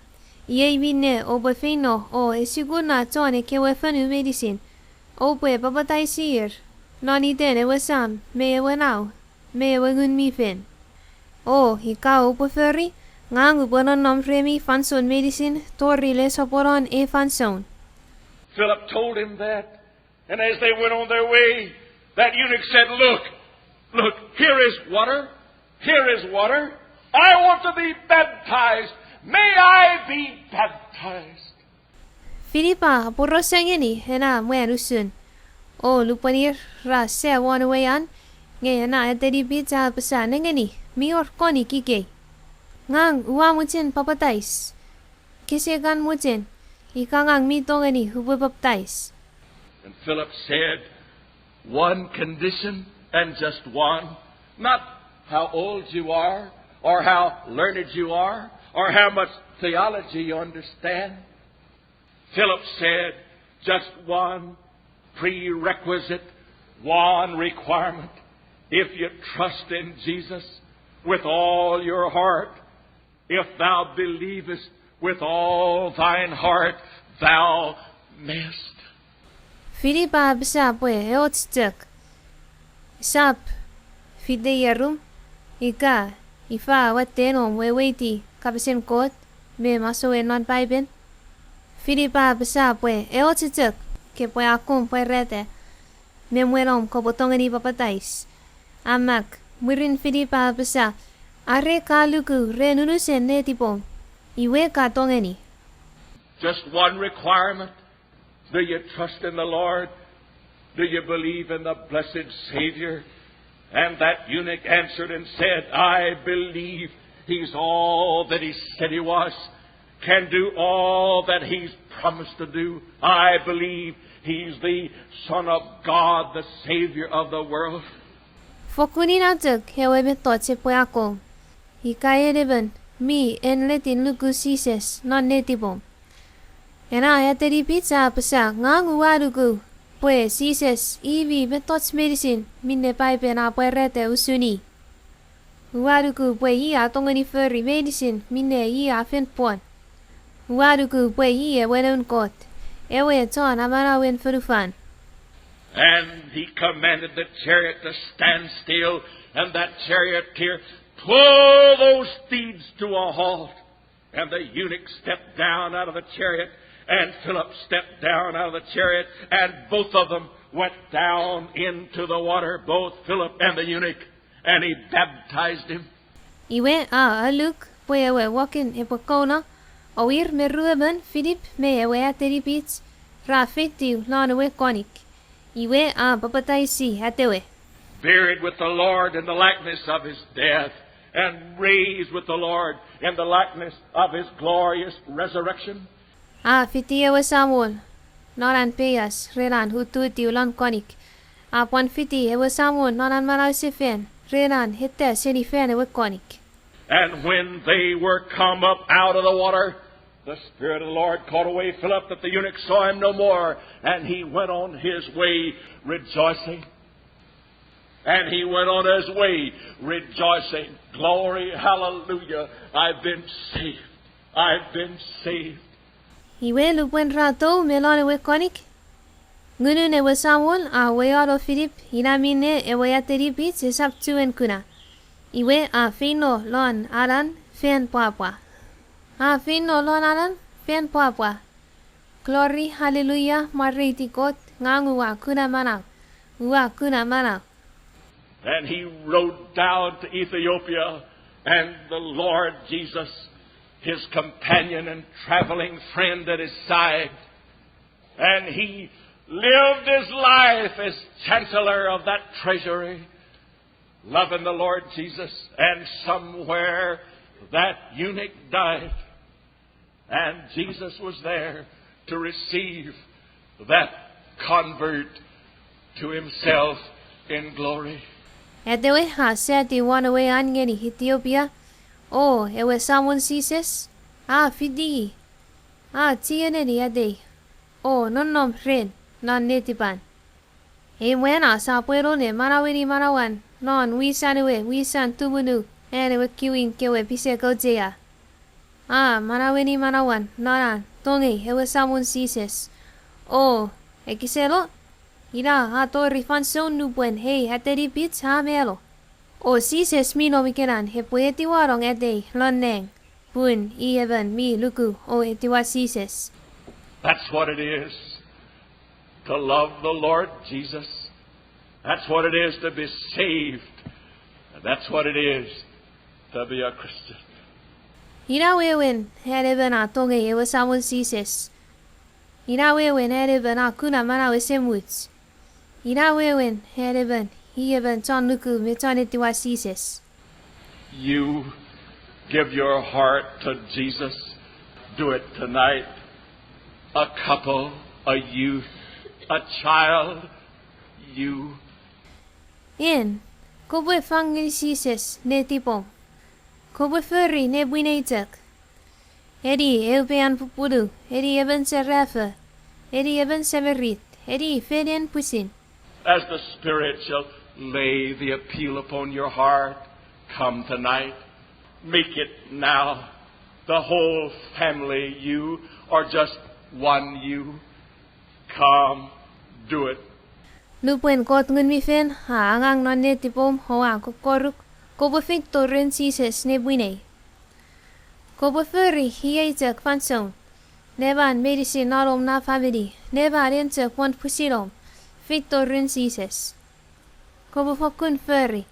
Ie minne obafino o esiguna tone kewe fanu medicine. Opwe papatai sir. Nani den ewe sam me ewe now. Me ewe gun mi fin. O hika opoferi. Ngang ubonon nom remi fanson medicine torri le soporon e fanson. Philip told him that, and as they went on their way, that eunuch said, Look, here is water. Here is water. I want to be baptized. May I be baptized? Filipa porosengeni hena muerusun. O lupanir ra se wanawayan. Ngayon na ateri pizza pasa nengeni mior koni kike. Ngang uamutin papatais. Kisegan mutin. Ikangang mitongeni hubabaptais. And Philip said, one condition and just one. Not how old you are, or how learned you are, or how much theology you understand. Philip said, just one prerequisite, one requirement. If you trust in Jesus with all your heart, if thou believest with all thine heart, thou mayest. Filipa besap we heotstuk. Sap fideyerum ika ifa watenom we waiti kapsen kot me maso e non baiben. Filipa besap we heotstuk ke pue akum pue rete me muerom ko botongeni papatais. Amak murin Filipa besa are kaluku re nunusen ne tipom iwe ka tongeni. Just one requirement. Do you trust in the Lord? Do you believe in the blessed Savior? And that eunuch answered and said, I believe He's all that He said He was, can do all that He's promised to do. I believe He's the Son of God, the Savior of the world. Fokunina tuk hewe betot se poyako. Ikaedeben mi en letin lukusises non netibom. Ena yateri pizza pesa ngangu wadugu. Pue sises ivi betots medicine minne paipe na puerete usuni. Wadugu pue ia tongani furry medicine minne ia fenpon. Wadugu pue ia wenon kot. Ewe ton amana wen furufan. And he commanded the chariot to stand still, and that charioteer pulled those steeds to a halt. And the eunuch stepped down out of the chariot, and Philip stepped down out of the chariot, and both of them went down into the water, both Philip and the eunuch, and he baptized him. Iwe aluk pue ewe walking epokona, awir me rueben Philip me ewe ateripits, rafetiu lanawe konik. Iwe papataisi atewe. Buried with the Lord in the likeness of His death, and raised with the Lord in the likeness of His glorious resurrection. Fiti ewe Samuel, noran peyas, reran hututi ulan konik. Pon fiti ewe Samuel, noran marausifen, reran hitte senifen ewe konik. And when they were come up out of the water, the Spirit of the Lord caught away Philip, that the eunuch saw him no more, and he went on his way rejoicing. And he went on his way rejoicing. Glory, hallelujah, I've been saved. I've been saved. Iwe lupwen rato melon ewe konik. Ngunun ewe Samuel, we aro Philip, inamine ewe yateripit sesap tuen kuna. Iwe fino lon aran fen papa. Fino lon aran fen papa. Glory, hallelujah, mariti kot ngangu wa kuna mana. Wa kuna mana. And he rode down to Ethiopia, and the Lord Jesus, his companion and traveling friend at his side, and he lived his life as chancellor of that treasury, loving the Lord Jesus. And somewhere that eunuch died, and Jesus was there to receive that convert to Himself in glory. Etewe seti one away angeni Ethiopia. Ewe someone sees. Fidi. Tieneni ade. Non friend, non netipan. Wena sa puero ne maraweni marawan. Non we san tumunu. Ewe queuing kewe pise gojea. Maraweni marawan. Nonan. Tonge ewe someone sees. Ekiselo. Ira torri fan son nubuen hey hateri pits melo. Sises mi no mikeran he poeti warong ede loneng. Bun even mi luku etiwa sises. That's what it is to love the Lord Jesus. That's what it is to be saved. And that's what it is to be a Christian. Ira wewen had even tonge ewe someone sises. Ira wewen had even kuna mana wesemuts. Ira wewen had even he even ton luku metonetiwa sises. You give your heart to Jesus. Do it tonight. A couple, a youth, a child, you. Kobe fangil sises ne tipom. Kobe furry ne buinetek. Edi eupean pupudu, edi eben serefe, edi eben severit, edi feden pusin. As the Spirit shall lay the appeal upon your heart, come tonight. Make it now. The whole family, you, or just one you. Come, do it. Lupuen kot ngun mi fen, ha angang non ne tipom hoa kokoruk, kobofik torren sises ne buine. Kobofuri hiye tek fanson. Nevan medicine narom na family, nevan ente kwant pusilom, fik torren sises. Kobofokun furry.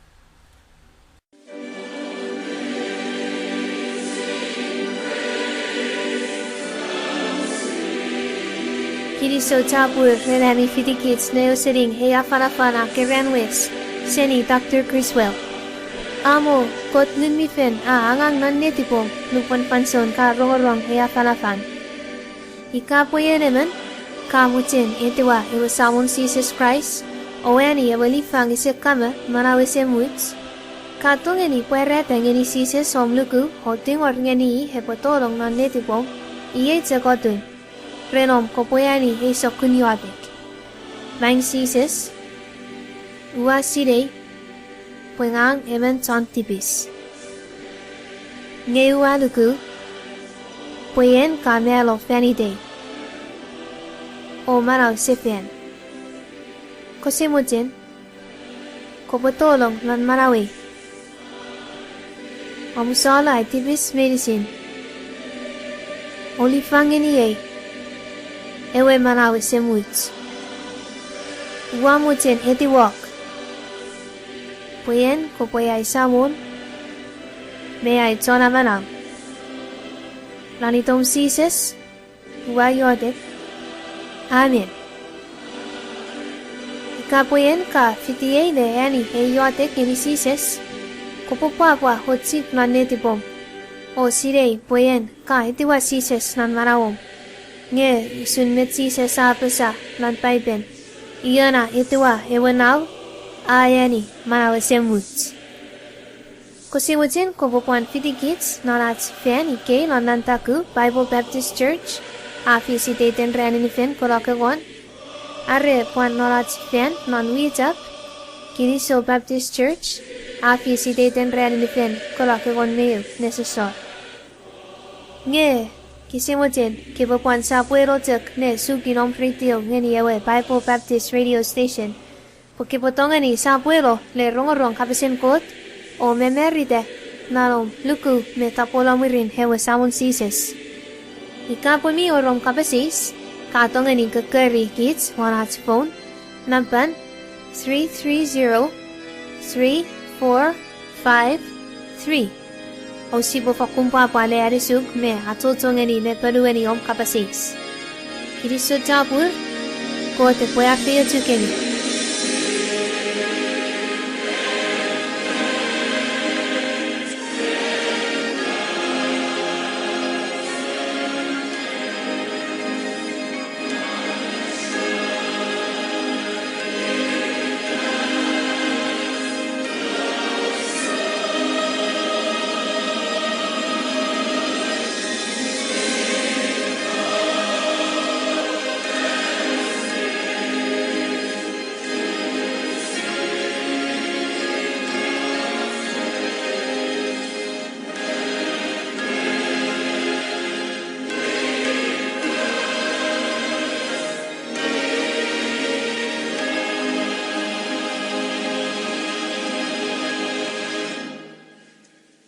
Kiri so tapur relami fitikits neo sitting heya fanafana kerenwis, seni Dr. Criswell. Amo, kot nun mi fen angang non netipom, lupon panson ka rongorong heya fanafan. Ika po yenemen, kamutin itiwa iwasamon Jesus Christ, oweni awalifang isekama manawise muts. Katungeni puerreteng ini Jesus somluku, hoting or ngeni hepotolong non netipom, iye tsakotun. Renom kopoyani e sokunyabik. Mang sises, ua sirei, puengang emen tontibis. Ngeua luku, puyen kamelo fanide. O manaw sipian. Kosimutin, kopotolong lan manawi. Omusala ay tibis medicine. Olifangini e. Ewe manawe semuits. Uamutin etiwak. Puyen ko puyay samon. Mayay tona manaw. Lanitong sises. Uayodet. Amen. Ikapuyen ka fitiyay de yani heyotek ini sises. Kopopapwa hotsip nan netipom. O sirei puyen ka etiwa sises nan manawom. Nge sunmet sises sa pesa lan paipen. Iyana itiwa ewenaw ayani manawasemuts. Kosimutin kopopuan fitikits nolats fen ike lanantaku Bible Baptist Church. Afi si teten renin fen korakagon. Are puan nolats fen non witak. Kiriso Baptist Church. Afi si teten renin fen korakagon mail necessor. Nge Kisimutin, kipapuan sa puero tuk ne suginom pritio ngeni ewe Bible Baptist Radio Station. Pukipotongani sa puero le rongorong kapisin kot o memerite nalom luku me tapolamirin hewe samon sises. Ikapumi orong kapisis, katongani kakari kits wanats phone, nampan 330-3453. O sibo fakumpa pale arisug me atotongeni me perueni om kapasis. Kiriso tapur, ko te puya feo tukeni.